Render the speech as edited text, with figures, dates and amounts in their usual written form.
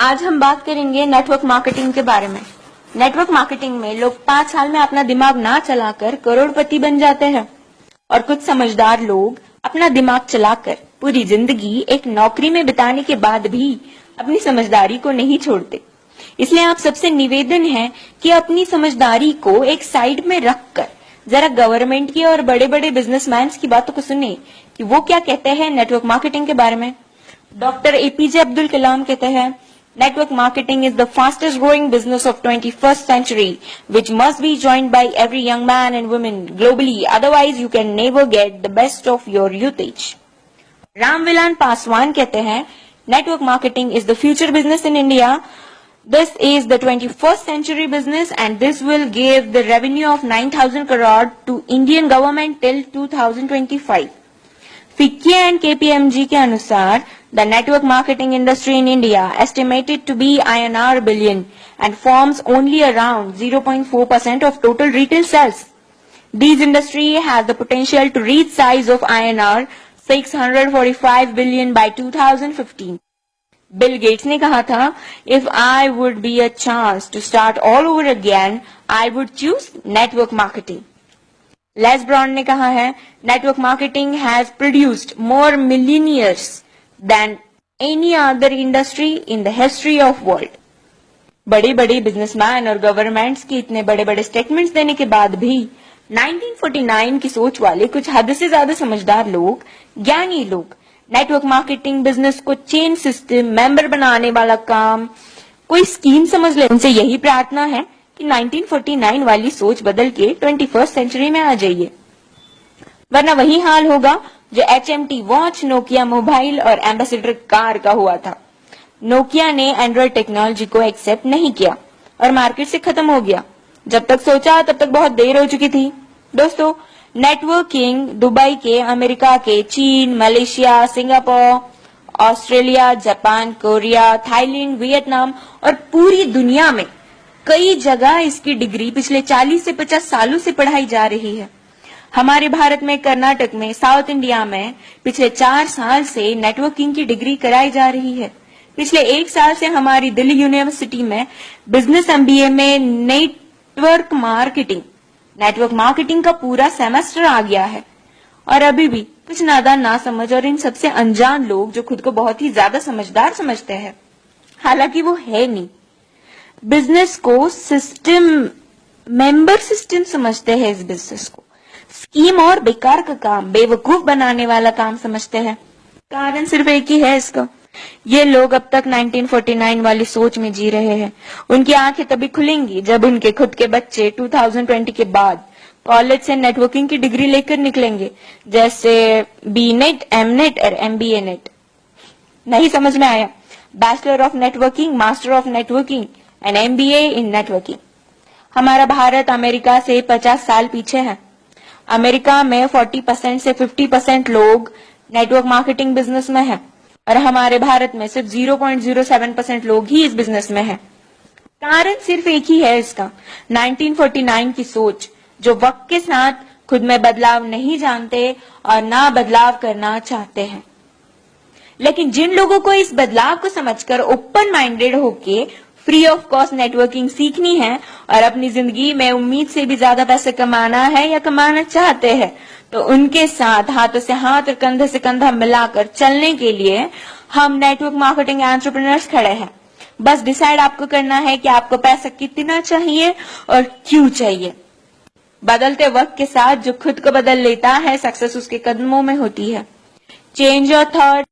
आज हम बात करेंगे नेटवर्क मार्केटिंग के बारे में। नेटवर्क मार्केटिंग में लोग 5 साल में अपना दिमाग ना चलाकर करोड़पति बन जाते हैं और कुछ समझदार लोग अपना दिमाग चलाकर पूरी जिंदगी एक नौकरी में बिताने के बाद भी अपनी समझदारी को नहीं छोड़ते। इसलिए आप सबसे निवेदन है कि अपनी समझदारी को एक साइड में रखकर जरा गवर्नमेंट की और बड़े बड़े बिजनेसमैन की बातों को सुने कि वो क्या कहते हैं नेटवर्क मार्केटिंग के बारे में। डॉक्टर एपीजे अब्दुल कलाम कहते हैं, Network marketing is the fastest growing business of 21st century, which must be joined by every young man and woman globally. Otherwise, you can never get the best of your usage. Ramvilas Paswan कहते हैं, Network marketing is the future business in India. This is the 21st century business and this will give the revenue of 9,000 crore to Indian government till 2025. FICCI and KPMG के अनुसार the network marketing industry in India estimated to be INR billion and forms only around 0.4% of total retail sales. This industry has the potential to reach size of INR 645 billion by 2015. Bill Gates ने कहा था, if I would be a chance to start all over again, I would choose network marketing. Les Brown ने कहा है, network marketing has produced more millionaires than any other industry in the history of world. बड़े बड़े businessman और governments के इतने बड़े बड़े स्टेटमेंट्स देने के बाद भी 1949 की सोच वाले कुछ हद से ज्यादा समझदार लोग, ज्ञानी लोग नेटवर्क मार्केटिंग बिजनेस को चेन सिस्टम, मेंबर बनाने वाला काम कोई स्कीम समझ ले। उनसे यही प्रार्थना है कि 1949 वाली सोच बदल के 21st सेंचुरी में आ जाइए, वरना वही हाल होगा जो HMT वॉच, नोकिया मोबाइल और एम्बेसडर कार का हुआ था। नोकिया ने एंड्रॉइड टेक्नोलॉजी को एक्सेप्ट नहीं किया और मार्केट से खत्म हो गया। जब तक सोचा तब तक बहुत देर हो चुकी थी। दोस्तों, नेटवर्किंग दुबई के, अमेरिका के, चीन, Malaysia, Singapore, Australia, Japan, Korea, Thailand, Vietnam और पूरी दुनिया में कई जगह इसकी डिग्री पिछले 40 से 50 सालों से पढ़ाई जा रही है। हमारे भारत में, कर्नाटक में, साउथ इंडिया में पिछले 4 साल से नेटवर्किंग की डिग्री कराई जा रही है। पिछले 1 साल से हमारी दिल्ली यूनिवर्सिटी में बिजनेस MBA में नेटवर्क मार्केटिंग का पूरा सेमेस्टर आ गया है। और अभी भी कुछ नादान, ना समझ और इन सबसे अनजान लोग जो खुद को बहुत ही ज्यादा समझदार समझते हैं, हालांकि वो है नहीं, बिजनेस को सिस्टम, मेंबर सिस्टम समझते हैं। इस बिजनेस को स्कीम और बेकार का काम, बेवकूफ बनाने वाला काम समझते हैं। कारण सिर्फ एक ही है इसका, ये लोग अब तक 1949 वाली सोच में जी रहे हैं। उनकी आंखें तभी खुलेंगी जब उनके खुद के बच्चे 2020 के बाद कॉलेज से नेटवर्किंग की डिग्री लेकर निकलेंगे, जैसे BNet, MNet और MBA नेट। नहीं समझ में आया? Bachelor of networking, master of networking and MBA in networking. हमारा भारत अमेरिका से 50 साल पीछे है। अमेरिका में 40% से 50% लोग नेटवर्क मार्केटिंग बिजनेस में है और हमारे भारत में सिर्फ 0.07% लोग ही इस बिजनेस में है। कारण सिर्फ एक ही है इसका, 1949 की सोच, जो वक्त के साथ खुद में बदलाव नहीं जानते और ना बदलाव करना चाहते हैं। लेकिन जिन लोगों को इस बदलाव को समझकर ओपन माइंडेड होके फ्री ऑफ कॉस्ट नेटवर्किंग सीखनी है और अपनी जिंदगी में उम्मीद से भी ज्यादा पैसे कमाना है या कमाना चाहते हैं, तो उनके साथ हाथों से हाथ और कंधे से कंधा मिलाकर चलने के लिए हम नेटवर्क मार्केटिंग एंटरप्रेन्योर्स खड़े हैं। बस डिसाइड आपको करना है कि आपको पैसा कितना चाहिए और क्यों चाहिए। बदलते वक्त के साथ जो खुद को बदल लेता है, सक्सेस उसके कदमों में होती है। Change your thought,